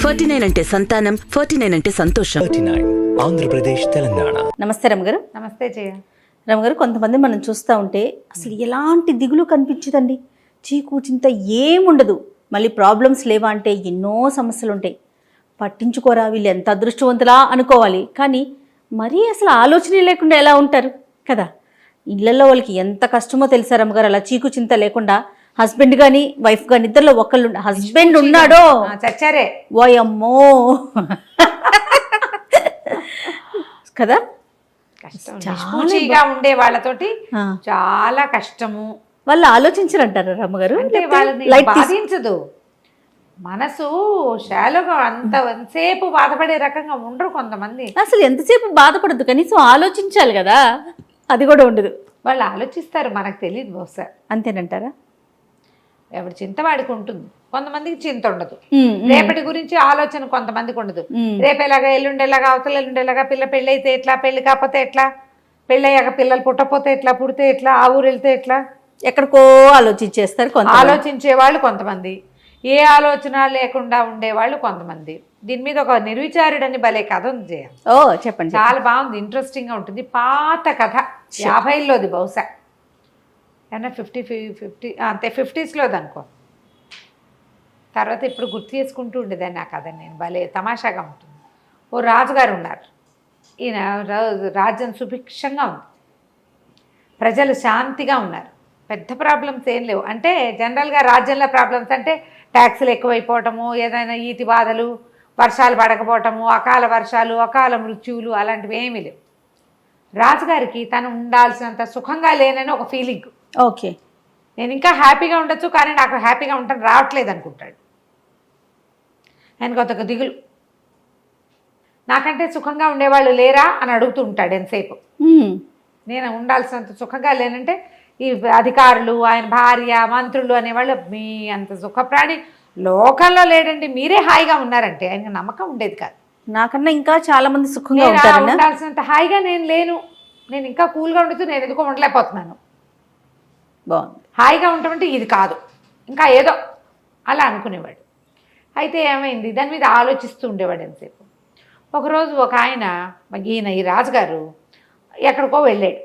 49 అంటే సంతానం, 49 అంటే సంతోషం. 39 ఆంధ్రప్రదేశ్ తెలంగాణ. నమస్తే రమగారు. నమస్తే జయ. రమగారు, కొంతమంది మనం చూస్తూ ఉంటే అసలు ఎలాంటి దిగులు కనిపించదండి, చీకు చింత ఏముండదు, మళ్ళీ ప్రాబ్లమ్స్ లేవా అంటే ఎన్నో సమస్యలు ఉంటాయి. పట్టించుకోరా వీళ్ళు ఎంత అదృష్టవంతులా అనుకోవాలి, కానీ మరీ అసలు ఆలోచనే లేకుండా ఎలా ఉంటారు కదా. ఇళ్లలో వాళ్ళకి ఎంత కష్టమో తెలుసా రమగారు, అలా చీకు చింత లేకుండా హస్బెండ్ కానీ వైఫ్ కానీ ఇద్దరిలో ఒకళ్ళు హస్బెండ్ ఉన్నాడో చచ్చారే ఓయమ్మో కదా. నిష్పూచిగా ఉండే వాళ్ళతోటి చాలా కష్టము. వాళ్ళు ఆలోచించరంటారు రమ్మగారు, అంటే వాళ్ళని బాధించదు మనసు, శాలోగా అంతసేపు బాధపడే రకంగా ఉండరు కొంతమంది. అసలు ఎంతసేపు బాధపడద్దు, కనీసం ఆలోచించాలి కదా, అది కూడా ఉండదు. వాళ్ళు ఆలోచిస్తారు, మనకు తెలియదు బహుశా. అంతేనంటారా? ఎవరి చింత వాడికి ఉంటుంది, కొంతమందికి చింత ఉండదు. రేపటి గురించి ఆలోచన కొంతమందికి ఉండదు. రేపేలాగా, ఎల్లుండేలాగా, అవతల ఎల్లుండేలాగా, పిల్ల పెళ్ళి అయితే ఎట్లా, పెళ్లి కాకపోతే ఎట్లా, పెళ్ళయ్యాక పిల్లలు పుట్టపోతే ఎట్లా, పుడితే ఎట్లా, ఆ ఊరు వెళ్తే ఎట్లా, ఎక్కడికో ఆలోచించేస్తారు. ఆలోచించే వాళ్ళు కొంతమంది, ఏ ఆలోచన లేకుండా ఉండేవాళ్ళు కొంతమంది. దీని మీద ఒక నిర్విచారుడని భలే కథ ఉంది జయ. ఓ చెప్పండి. చాలా బాగుంది, ఇంట్రెస్టింగ్గా ఉంటుంది. పాత కథ, 50లోది బహుశా, ఏమన్నా 50 అంతే 50స్లోది అనుకో. తర్వాత ఇప్పుడు గుర్తు చేసుకుంటూ ఉండేదాన్ని ఆ కథ నేను, భలే తమాషాగా ఉంటుంది. ఓ రాజుగారు ఉన్నారు. ఈయన రాజ్యం సుభిక్షంగా ఉంది, ప్రజలు శాంతిగా ఉన్నారు, పెద్ద ప్రాబ్లమ్స్ ఏం లేవు. అంటే జనరల్గా రాజ్యంలో ప్రాబ్లమ్స్ అంటే ట్యాక్సులు ఎక్కువైపోవటము, ఏదైనా ఈతి బాధలు, వర్షాలు పడకపోవటము, అకాల వర్షాలు, అకాల మృత్యువులు, అలాంటివి ఏమీ లేవు. రాజుగారికి తను ఉండాల్సినంత సుఖంగా లేనని ఒక ఫీలింగ్. ఓకే, నేను ఇంకా హ్యాపీగా ఉండొచ్చు, కానీ నాకు హ్యాపీగా ఉండటం రావట్లేదు అనుకుంటాడు. ఆయనకు ఒక దిగులు, నాకంటే సుఖంగా ఉండేవాళ్ళు లేరా అని అడుగుతూ ఉంటాడు ఎంతసేపు. నేను ఉండాల్సినంత సుఖంగా లేనంటే ఈ అధికారులు, ఆయన భార్య, మంత్రులు అనేవాళ్ళు మీ అంత సుఖప్రాణి లోకంలో లేడండి, మీరే హాయిగా ఉన్నారంటే ఆయనకు నమ్మకం ఉండేది కాదు. నాకన్నా ఇంకా చాలా మంది సుఖంగా ఉంటారు, ఉండాల్సినంత హాయిగా నేను లేను, నేను ఇంకా కూల్గా ఉండుతూ నేను ఎందుకో ఉండలేకపోతున్నాను. బాగుంది, హాయిగా ఉండటమంటే ఇది కాదు, ఇంకా ఏదో అలా అనుకునేవాడు. అయితే ఏమైంది, దాని మీద ఆలోచిస్తూ ఉండేవాడు ఎంతసేపు. ఒకరోజు ఒక ఆయన, ఈయన ఈ రాజుగారు ఎక్కడికో వెళ్ళాడు,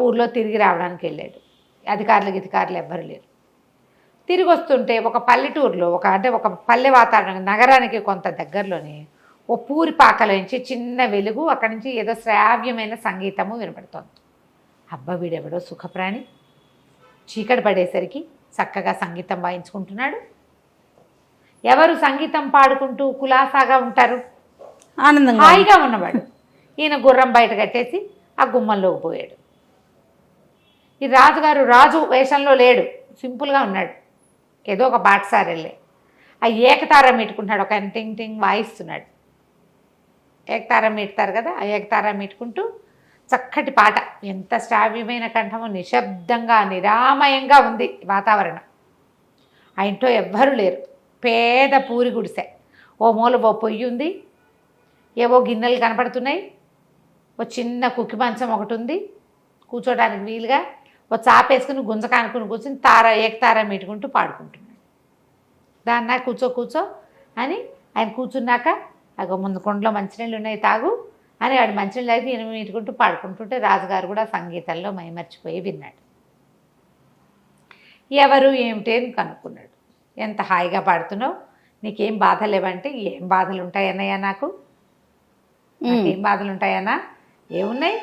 ఊర్లో తిరిగి రావడానికి వెళ్ళాడు. అధికారులు ఎవ్వరు లేరు. తిరిగి వస్తుంటే ఒక పల్లెటూరులో ఒక పల్లె వాతావరణం, నగరానికి కొంత దగ్గరలోనే ఓ పూరి పాకలోంచి చిన్న వెలుగు, అక్కడి నుంచి ఏదో శ్రావ్యమైన సంగీతము వినపడుతోంది. అబ్బా వీడెవడో సుఖప్రాణి, చీకటి పడేసరికి చక్కగా సంగీతం వాయించుకుంటున్నాడు. ఎవరు సంగీతం పాడుకుంటూ కులాసాగా ఉంటారు, ఆనందంగా హాయిగా ఉన్నవాడు. ఈయన గుర్రం బయట కట్టేసి ఆ గుమ్మంలోకి పోయాడు. ఈ రాజుగారు రాజు వేషంలో లేడు, సింపుల్గా ఉన్నాడు, ఏదో ఒక బాటసారి వెళ్ళే ఆ ఏకతార మీటుకుంటున్నాడు. ఒక ఆయన టింగ్ టింగ్ వాయిస్తున్నాడు, ఏకతార మీటుతారు కదా, ఆ ఏకతార మీటుకుంటూ చక్కటి పాట, ఎంత శ్రావ్యమైన కంఠము, నిశ్శబ్దంగా నిరామయంగా ఉంది వాతావరణం. ఆ ఇంట్లో ఎవ్వరూ లేరు, పేద పూరి గుడిసె, ఓ మూల ఓ పొయ్యి ఉంది, ఏవో గిన్నెలు కనపడుతున్నాయి, ఓ చిన్న కుక్కి మంచం ఒకటి ఉంది కూర్చోడానికి వీలుగా, ఓ చాపేసుకుని గుంజకానుకుని కూర్చుని ఏకతార మీటుకుంటూ పాడుకుంటున్నాడు. దాన్న కూర్చో అని ఆయన కూర్చున్నాక, అగో ముందు కొండలో మంచినీళ్ళు ఉన్నాయి తాగు అని వాడు మంచినీళ్ళు తాగి ఈయన మీటుకుంటూ పాడుకుంటుంటే రాజుగారు కూడా సంగీతంలో మైమర్చిపోయి విన్నాడు. ఎవరు ఏమిటి అని కనుక్కున్నాడు. ఎంత హాయిగా పాడుతున్నావు, నీకేం బాధ లేవంటే, ఏం బాధలు ఉంటాయన్నయ్యా, నాకేం బాధలు ఉంటాయన్నా, ఏమున్నాయి,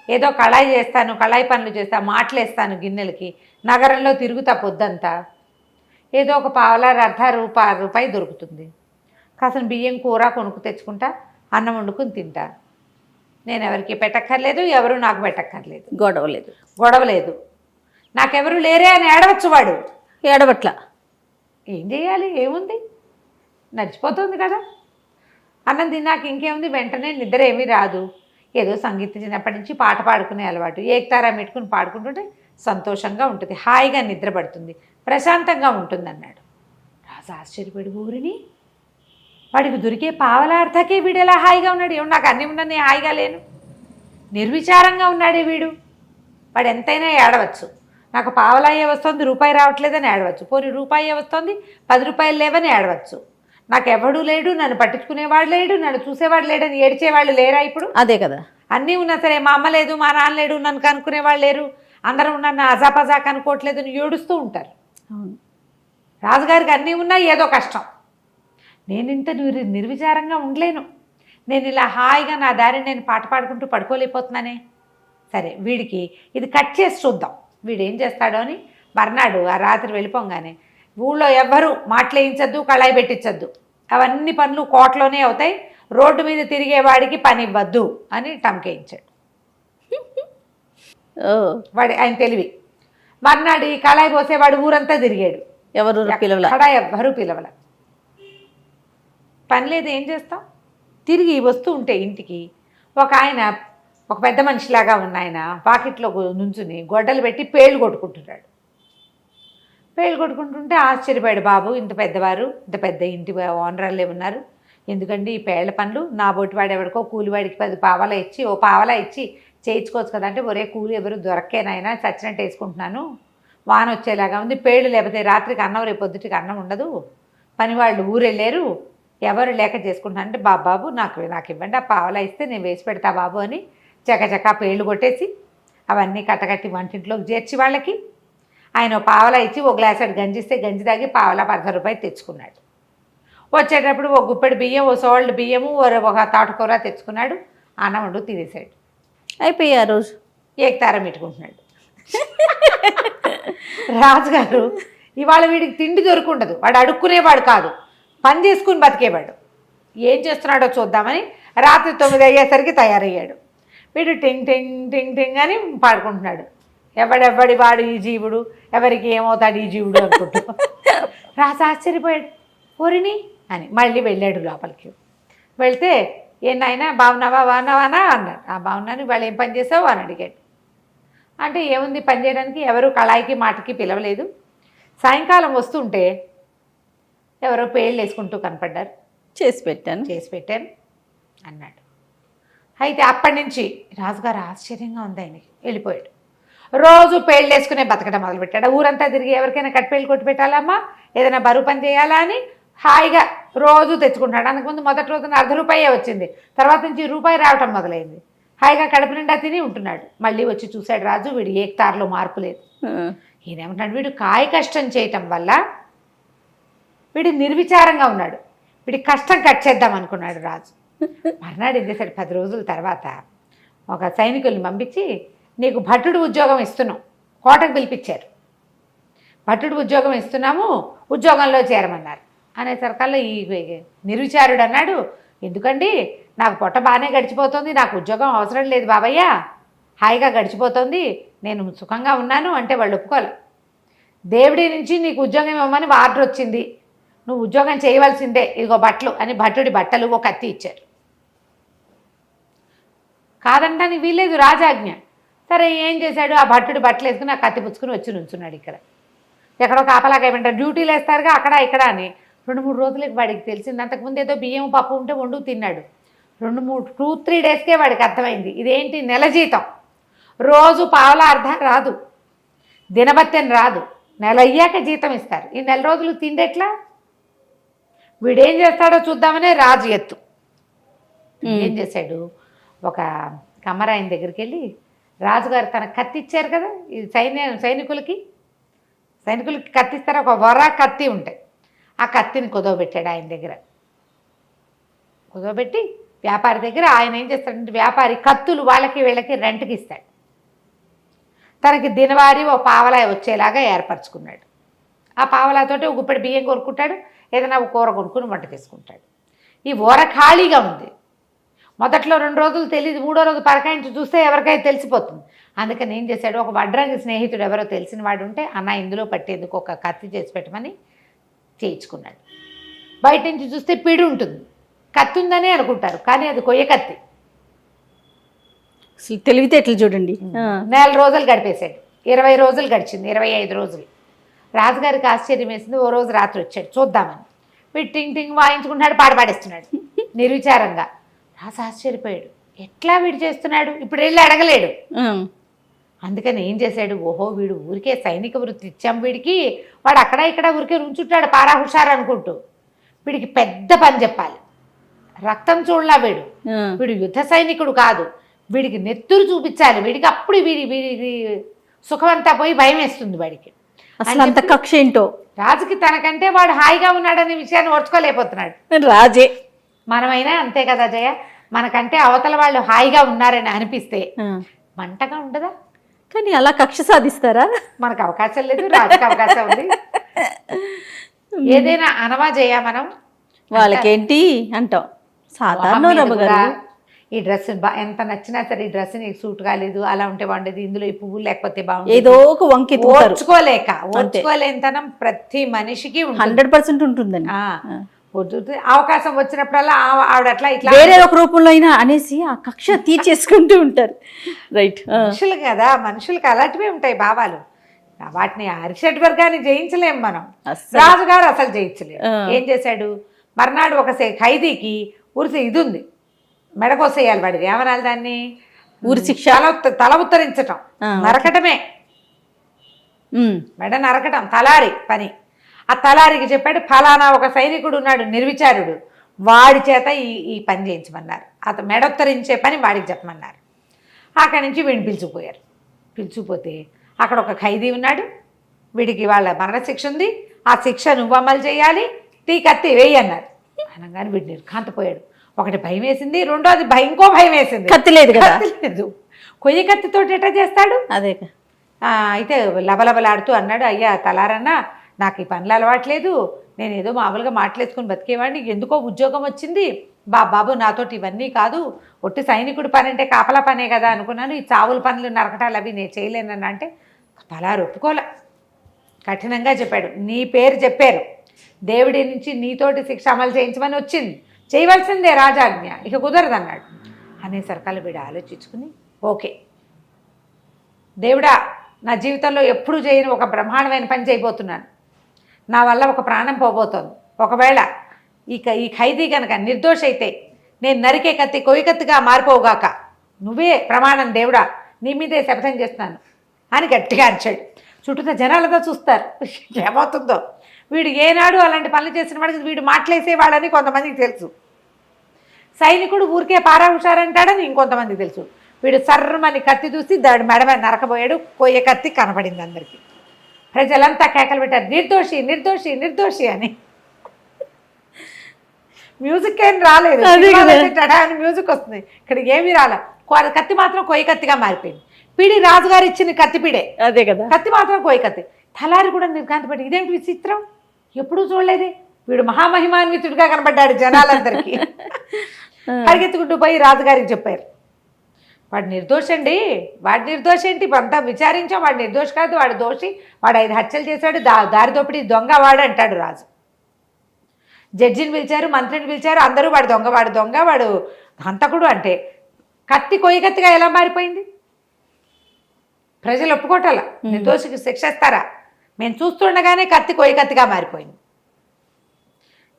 ఏదో కళాయి పనులు చేస్తా, మాటలేస్తాను గిన్నెలకి, నగరంలో తిరుగుతా పొద్దంతా, ఏదో ఒక పావలా రూపాయి దొరుకుతుంది, కాసిన బియ్యం కూర కొనుక్కు తెచ్చుకుంటా, అన్నం వండుకుని తింటా, నేను ఎవరికి పెట్టక్కర్లేదు, ఎవరు నాకు పెట్టక్కర్లేదు, గొడవ లేదు, నాకెవరు లేరే అని ఏడవచ్చు. వాడు ఏడవట్ల, ఏం చేయాలి, ఏముంది, నడిచిపోతుంది కదా. అన్నం తిన్నాక ఇంకేముంది, వెంటనే నిద్ర ఏమీ రాదు, ఏదో సంగీతం చిన్నప్పటి నుంచి పాట పాడుకునే అలవాటు, ఏకతారా పెట్టుకుని పాడుకుంటుంటే సంతోషంగా ఉంటుంది, హాయిగా నిద్ర పడుతుంది, ప్రశాంతంగా ఉంటుంది అన్నాడు. రాజు ఆశ్చర్యపడి, ఊరిని వాడికి దొరికే పావలార్థకే వీడు ఎలా హాయిగా ఉన్నాడు, ఏమో నాకు అన్నీ ఉన్నా నేను హాయిగా లేను, నిర్విచారంగా ఉన్నాడే వీడు, వాడు ఎంతైనా ఏడవచ్చు, నాకు పావలాయే వస్తుంది, రూపాయి రావట్లేదని ఏడవచ్చు, పోనీ రూపాయే వస్తుంది, 10 రూపాయలు లేవని ఏడవచ్చు, నాకెవడూ లేడు, నన్ను పట్టించుకునేవాడు లేడు, నన్ను చూసేవాడు లేడని ఏడ్చేవాళ్ళు లేరా ఇప్పుడు? అదే కదా. అన్నీ ఉన్నా సరే మా అమ్మ లేదు, మా నాన్న లేడు, నన్ను కనుక్కునేవాళ్ళు లేరు, అందరూ నన్ను అజాపజా కనుక్కోవట్లేదు అని ఏడుస్తూ ఉంటారు. అవును. రాజుగారికి అన్నీ ఉన్నా ఏదో కష్టం. నేను ఇంత నిర్విచారంగా ఉండలేను, నేను ఇలా హాయిగా నా దారి నేను పాట పాడుకుంటూ పడుకోలేకపోతున్నానే. సరే వీడికి ఇది కట్ చేసి చూద్దాం, వీడు ఏం చేస్తాడో అని మర్నాడు ఆ రాత్రి వెళ్ళిపోగానే ఊళ్ళో ఎవ్వరూ మాటలేయించద్దు, కళాయి పెట్టించద్దు, అవన్నీ పనులు కోటలోనే అవుతాయి, రోడ్డు మీద తిరిగేవాడికి పని ఇవ్వద్దు అని టంకేయించాడు. వాడి ఆయన తెలివి. మర్నాడు ఈ కళాయి పోసేవాడు ఊరంతా తిరిగాడు, ఎవరు పిలవల, ఎవ్వరూ పిలవల. పని లేదు, ఏం చేస్తాం? తిరిగి వస్తూ ఉంటే ఇంటికి ఒక పెద్ద మనిషిలాగా ఉన్న ఆయన పాకెట్లో నుంచుని గొడ్డలు పెట్టి పేళ్ళు కొట్టుకుంటున్నాడు. పేళ్ళు కొట్టుకుంటుంటే ఆశ్చర్యపోయాడు. బాబు, ఇంత పెద్దవారు, ఇంత పెద్ద ఇంటి ఓనర్లే ఉన్నారు, ఎందుకండి ఈ పేళ్ల పనులు? నా బొట్టివాడు ఎవడికో కూలివాడికి 10 పావలా ఇచ్చి ఓ పావలా ఇచ్చి చేయించుకోవచ్చు కదా అంటే, ఒరే కూలి ఎవరు దొరక్కేనైనా చచ్చినట్టు వేసుకుంటున్నాను, వాన వచ్చేలాగా ఉంది, పేళ్ళు లేకపోతే రాత్రికి అన్నం, రేపు పొద్దుటికి అన్నం ఉండదు, పనివాళ్ళు ఊరెళ్ళారు, ఎవరు లేక చేసుకుంటున్నాను అంటే, బాబు నాకు ఇవ్వండి, ఆ పావలా ఇస్తే నేను వేసి పెడతా బాబు అని చకచకా పేళ్ళు కొట్టేసి అవన్నీ కట్టకట్టి వంటింట్లోకి చేర్చి వాళ్ళకి ఆయన పావలా ఇచ్చి ఒక గ్లాసెడ్ గంజి ఇస్తే గంజి తాగి పావలా 10 రూపాయలు తెచ్చుకున్నాడు. వచ్చేటప్పుడు ఒక గుప్పెడు బియ్యం, ఓ సోల్డ్ బియ్యము, ఒక తోటకూర తెచ్చుకున్నాడు. అన్నం వండు తినేసాడు. అయిపోయి ఆ రోజు ఏకతారం పెట్టుకుంటున్నాడు. రాజుగారు ఇవాళ వీడికి తిండి దొరుకుండదు, వాడు అడుక్కునేవాడు కాదు, పని చేసుకుని బతికేవాడు. ఏం చేస్తున్నాడో చూద్దామని రాత్రి 9 అయ్యేసరికి తయారయ్యాడు. వీడు టింగ్ టింగ్ టింగ్ టింగ్ అని పాడుకుంటున్నాడు. ఎవడెవ్వడి వాడు ఈ జీవుడు, ఎవరికి ఏమవుతాడు ఈ జీవుడు అనుకుంటూ. రాజు ఆశ్చర్యపోయాడు. ఓరిని అని మళ్ళీ వెళ్ళాడు లోపలికి. వెళ్తే, నాయనా బాగున్నావా అన్నాడు. బాగున్నాను, వాళ్ళు ఏం పని చేసావు అని అడిగాడు. అంటే ఏముంది పని చేయడానికి, ఎవరు కళాయికి మాటకి పిలవలేదు, సాయంకాలం వస్తుంటే ఎవరో పేళ్ళు వేసుకుంటూ కనపడ్డారు, చేసి పెట్టాను అన్నాడు. అయితే అప్పటి నుంచి రాజుగారు ఆశ్చర్యంగా ఉంది ఆయనకి. వెళ్ళిపోయాడు. రోజు పేళ్ళు వేసుకునే బతకడం మొదలుపెట్టాడు. ఊరంతా తిరిగి ఎవరికైనా కట్టిపేళ్ళు కొట్టి పెట్టాలమ్మా, ఏదైనా బరువు పని చేయాలా అని హాయిగా రోజు తెచ్చుకుంటాడు. అందుకుముందు మొదటి రోజున ₹1 వచ్చింది, తర్వాత నుంచి ₹1 రావటం మొదలైంది. హాయిగా కడుపు నిండా తిని ఉంటున్నాడు. మళ్ళీ వచ్చి చూశాడు రాజు, వీడు ఏకతారులో మార్పు లేదు. ఈయనేమంటాడు, వీడు కాయ కష్టం చేయటం వల్ల వీడు నిర్విచారంగా ఉన్నాడు, వీడి కష్టం కట్ చేద్దాం అనుకున్నాడు రాజు. మర్నాడు ఏం చేశాడు, 10 రోజుల తర్వాత ఒక సైనికుల్ని పంపించి, నీకు భటుడు ఉద్యోగం ఇస్తున్నాం, కోటకు పిలిపించారు, భటుడు ఉద్యోగం ఇస్తున్నాము, ఉద్యోగంలో చేరమన్నారు. అనేసరికల్లా ఈ నిర్విచారుడు అన్నాడు, ఎందుకండి నాకు పొట్ట బాగానే గడిచిపోతుంది, నాకు ఉద్యోగం అవసరం లేదు బాబయ్య, హాయిగా గడిచిపోతుంది, నేను సుఖంగా ఉన్నాను అంటే వాళ్ళు ఒప్పుకోవాలి. దేవుడి నుంచి నీకు ఉద్యోగం ఇవ్వమని ఆర్డర్ వచ్చింది, నువ్వు ఉద్యోగం చేయవలసిందే, ఇదిగో బట్టలు అని భటుడి బట్టలు ఒక కత్తి ఇచ్చారు. కాదంటానికి వీల్లేదు, రాజాజ్ఞ. సరే ఏం చేశాడు, ఆ భట్టుడు బట్టలు వేసుకుని ఆ కత్తి పుచ్చుకుని వచ్చి నుంచున్నాడు. ఎక్కడో కాపలాగా ఏమంటారు, డ్యూటీలు వేస్తారుగా అక్కడ ఇక్కడ అని. 2-3 రోజులకి వాడికి తెలిసింది. అంతకుముందు ఏదో బియ్యం పప్పు ఉంటే వండు తిన్నాడు. 2-3 డేస్కే వాడికి అర్థమైంది, ఇదేంటి నెల జీతం, రోజు పావలా అర్ధం రాదు, దినబత్తెని రాదు, నెల అయ్యాక జీతం ఇస్తారు, ఈ నెల రోజులు తిండెట్లా? వీడేం చేస్తాడో చూద్దామనే రాజు ఎత్తు. ఏం చేశాడు, ఒక కమ్మరాయన దగ్గరికి వెళ్ళి, రాజుగారు తన కత్తి ఇచ్చారు కదా, ఇది సైనికులకి కత్తిస్తారు, ఒక వర కత్తి ఉంటాయి, ఆ కత్తిని కుదవబెట్టాడు ఆయన దగ్గర. కుదవబెట్టి వ్యాపారి దగ్గర ఆయన ఏం చేస్తాడంటే, వ్యాపారి కత్తులు వాళ్ళకి వీళ్ళకి రెంట్కి ఇస్తాడు. తనకి దినవారీ ఓ పావలా వచ్చేలాగా ఏర్పరచుకున్నాడు. ఆ పావలాతోటి ఒక గుప్పెడు బియ్యం కొనుక్కుంటాడు, ఏదైనా ఒక కూర కొనుక్కుని వంట చేసుకుంటాడు. ఈ ఊర ఖాళీగా ఉంది. మొదట్లో 2 రోజులు తెలియదు, 3వ రోజు పరకాయించి చూస్తే ఎవరికైనా తెలిసిపోతుంది. అందుకని ఏం చేశాడు, ఒక వడ్రంగి స్నేహితుడు ఎవరో తెలిసిన వాడు ఉంటే, అన్న ఇందులో పట్టేందుకు ఒక కత్తి చేసి పెట్టమని చేయించుకున్నాడు. బయట నుంచి చూస్తే పిడి ఉంటుంది, కత్తి ఉందని అనుకుంటారు, కానీ అది కొయ్య కత్తి. తెలివితేటలు చూడండి. 4 రోజులు గడిపేశాడు. 20 రోజులు గడిచింది, 25 రోజులు. రాజుగారికి ఆశ్చర్యం వేసింది. ఓ రోజు రాత్రి వచ్చాడు చూద్దామని. వీడు టింగ్ టింగ్ వాయించుకుంటున్నాడు, పాడపాడేస్తున్నాడు నిర్విచారంగా. రాజు ఆశ్చర్యపోయాడు, ఎట్లా వీడు చేస్తున్నాడు, ఇప్పుడు వెళ్ళి అడగలేడు. అందుకని ఏం చేశాడు, ఓహో వీడు ఊరికే సైనిక వృత్తి ఇచ్చాం వీడికి, వాడు అక్కడ ఇక్కడ ఊరికే ఉంచుంటాడు పారా హుషారు అనుకుంటూ. వీడికి పెద్ద పని చెప్పాలి. రక్తం చూడలా వీడు యుద్ధ సైనికుడు కాదు, వీడికి నెత్తురు చూపించాలి. వీడికి అప్పుడు వీడి సుఖమంతా పోయి భయం వేస్తుంది వాడికి. అసలు అంత కక్ష ఏంటో రాజుకి తనకంటే వాడు హాయిగా ఉన్నాడనే విషయాన్ని ఓర్చుకోలేకపోతున్నాడు. రాజే. మనమైనా అంతే కదా జయ, మనకంటే అవతల వాళ్ళు హాయిగా ఉన్నారని అనిపిస్తే మంటగా ఉండదా? కానీ అలా కక్ష సాధిస్తారా? మనకు అవకాశం లేదు, రాజుకి అవకాశం ఉంది. ఏదైనా అనవా జయ మనం, వాళ్ళకేంటి అంటాం. సాధారణ రమ్మగారు ఈ డ్రెస్ ఎంత నచ్చినా సరే ఈ డ్రెస్ నీకు సూట్ కాలేదు, అలా ఉంటే బాగుండేది, ఇందులో ఈ పువ్వులు లేకపోతే బాగుంది, ఏదో ఒక వంకి ఓర్చుకోలేనితనం ప్రతి మనిషికి 100% ఉంటుందండి. అవకాశం వచ్చినప్పుడల్లా ఆవిడ అట్లా ఇట్లా వేరే ఒక రూపంలో అయినా అనేసి ఆ కక్ష తీర్చేసుకుంటూ ఉంటారు. రైట్. మనుషులు కదా, మనుషులకి అలాంటివే ఉంటాయి భావాలు. వాటిని అరిషడ్ వర్గాన్ని జయించలేం మనం. రాజుగారు అసలు జయించలేము. ఏం చేశాడు, మర్నాడు ఒక ఖైదీకి ఉరిసి ఇది ఉంది, మెడకోసేయాలి వాడిది, ఏమనాలి దాన్ని, ఊరి శిక్ష, తల ఉత్తరించటం, నరకటమే, మెడ నరకటం తలారి పని. ఆ తలారికి చెప్పాడు, ఫలానా ఒక సైనికుడు ఉన్నాడు నిర్విచారుడు, వాడి చేత ఈ పని చేయించమన్నారు. అతను మెడొత్తరించే పని వాడికి చెప్పమన్నారు. అక్కడి నుంచి వీడిని పిలుచుకుపోయారు. పిలుచుకుపోతే అక్కడ ఒక ఖైదీ ఉన్నాడు, వీడికి వాళ్ళ మరణశిక్ష ఉంది, ఆ శిక్ష నువ్వు అమలు చేయాలి, కత్తి వేయి అన్నారు. అనగానే వీడు నిర్ఘాంతపోయాడు. ఒకటి భయం వేసింది, రెండోది ఇంకో భయం వేసింది. కత్తి లేదు కదా, లేదు. కొయ్య కత్తితో ఎట్లా చేస్తాడు? అదే. అయితే లబలబలాడుతూ అన్నాడు, అయ్యా తలారన్నా, నాకు ఈ పనులు అలవాట్లేదు, నేను ఏదో మామూలుగా మాటలేసుకుని బతికేవాడిని, ఎందుకో ఉద్యోగం వచ్చింది, బాబు నాతోటి ఇవన్నీ కాదు, ఒట్టి సైనికుడి పని అంటే కాపలా పనే కదా అనుకున్నాను, ఈ చావుల పనులు నరకటాలు అవి నేను చేయలేనన్నా అంటే తలారు ఒప్పుకోలే. కఠినంగా చెప్పాడు, నీ పేరు చెప్పారు, దేవుడి నుంచి నీతోటి శిక్ష అమలు చేయించమని వచ్చింది, చేయవలసిందే రాజాజ్ఞ, ఇక కుదరదు అన్నాడు. అనేసరికల్లా వీడు ఆలోచించుకుని, ఓకే దేవుడా, నా జీవితంలో ఎప్పుడు చేయని ఒక బ్రహ్మాండమైన పని చేయబోతున్నాను, నా వల్ల ఒక ప్రాణం పోబోతోంది, ఒకవేళ ఈ ఖైదీ కనుక నిర్దోష అయితే నేను నరికే కత్తి కొయ్యి కత్తిగా మారిపోవుగాక, నువ్వే ప్రమాణం దేవుడా, నీ మీదే శపథం చేస్తున్నాను అని గట్టిగా అరిచాడు. చుట్టూ జనాలతో చూస్తారు ఏమవుతుందో. వీడు ఏనాడు అలాంటి పనులు చేసిన వాడికి వీడు మాటలేసేవాడని కొంతమందికి తెలుసు, సైనికుడు ఊరికే పారా హుషారంటాడని ఇంకొంతమందికి తెలుసు. వీడు సర్రమని కత్తి చూసి దాడి మెడ మీద నరకబోయాడు. కొయ్య కత్తి కనపడింది అందరికీ. ప్రజలంతా కేకలు పెట్టారు, నిర్దోషి నిర్దోషి నిర్దోషి అని. మ్యూజిక్ ఏం రాలేదు, మ్యూజిక్ వస్తుంది, ఇక్కడ ఏమి రాలే. కత్తి మాత్రం కొయ్య కత్తిగా మారిపోయింది. పిడి రాజుగారు ఇచ్చిన కత్తి పిడే, అదే కదా, కత్తి మాత్రం కొయ్య కత్తి. తలారి కూడా నిర్ఘాంతపడి, ఇదేంటి విచిత్రం, ఎప్పుడూ చూడలేదే, వీడు మహామహిమాన్వితుడిగా కనబడ్డాడు జనాలందరికీ. పరిగెత్తుకుంటూ పోయి రాజుగారికి చెప్పారు, వాడు నిర్దోషండి, వాడి నిర్దోషం ఏంటి, అంతా విచారించాం, వాడు నిర్దోష కాదు, వాడు దోషి, వాడు 5 హత్యలు చేశాడు, దారి దోపిడి దొంగ వాడు అంటాడు రాజు. జడ్జిని పిలిచారు, మంత్రిని పిలిచారు, అందరూ వాడు దొంగ వాడు హంతకుడు అంటే కత్తి కొయ్య కత్తిగా ఎలా మారిపోయింది? ప్రజలు ఒప్పుకోటాల, నిర్దోషికి శిక్షిస్తారా? మేము చూస్తుండగానే కత్తి కొయ్య కత్తిగా మారిపోయింది.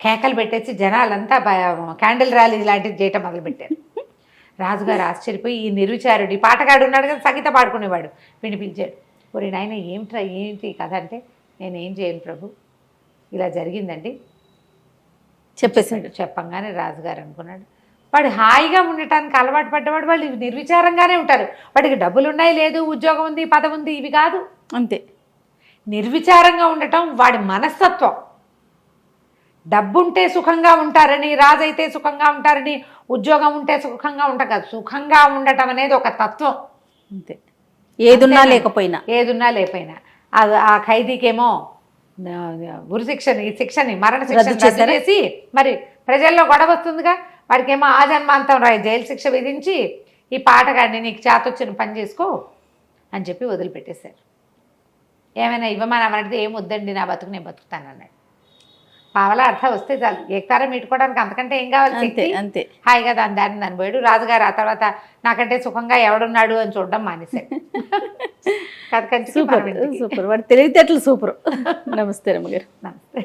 కేకలు పెట్టేసి జనాలంతా క్యాండిల్ ర్యాలీ లాంటిది చేయటం మొదలుపెట్టారు. రాజుగారు ఆశ్చర్యపోయి, ఈ నిర్విచారుడు, ఈ పాటగాడు ఉన్నాడు కదా సంగీత పాడుకునేవాడు, వీడిని పిలిచాడు. ఒరే నాయన ఏంటి కథ అంటే, నేనేం చేయను ప్రభు, ఇలా జరిగిందండి చెప్పేశాడు. చెప్పంగానే రాజుగారు అనుకున్నాడు, వాడు హాయిగా ఉండటానికి అలవాటు పడ్డవాడు, వాళ్ళు నిర్విచారంగానే ఉంటారు, వాడికి డబ్బులు ఉన్నాయి, లేదు ఉద్యోగం ఉంది, పదవి ఉంది, ఇవి కాదు, అంతే. నిర్విచారంగా ఉండటం వాడి మనస్తత్వం. డబ్బుంటే సుఖంగా ఉంటారని, రాజైతే సుఖంగా ఉంటారని, ఉద్యోగం ఉంటే సుఖంగా ఉంటాం కాదు, సుఖంగా ఉండటం అనేది ఒక తత్వం, అంతే. ఏదున్నా లేకపోయినా ఆ ఖైదీకేమో ఉరి శిక్షని మరణ శిక్షని రద్దు చేసి, మరి ప్రజల్లో గొడవ వస్తుందిగా, వాడికేమో ఆజన్మాంతం జైలు శిక్ష విధించి, ఈ పాటగాడిని నీకు చేతొచ్చిన పని చేసుకో అని చెప్పి వదిలిపెట్టేశారు. ఏమైనా ఇవ్వమని అడిగితే ఏం వద్దండి, నా బతుకు నేను బతుకుతాను అన్నాడు. పావలా అర్థం వస్తే చాలు, ఏకతారం మీటుకోవడానికి అంతకంటే ఏం కావాలి, అంతే. హాయిగా దాన్ని పోయాడు. రాజుగారు ఆ తర్వాత నాకంటే సుఖంగా ఎవడున్నాడు అని చూడడం మానేశాడు. సూపర్, వాడి తెలివితేటలు సూపర్. నమస్తే రమ్మగారు. నమస్తే.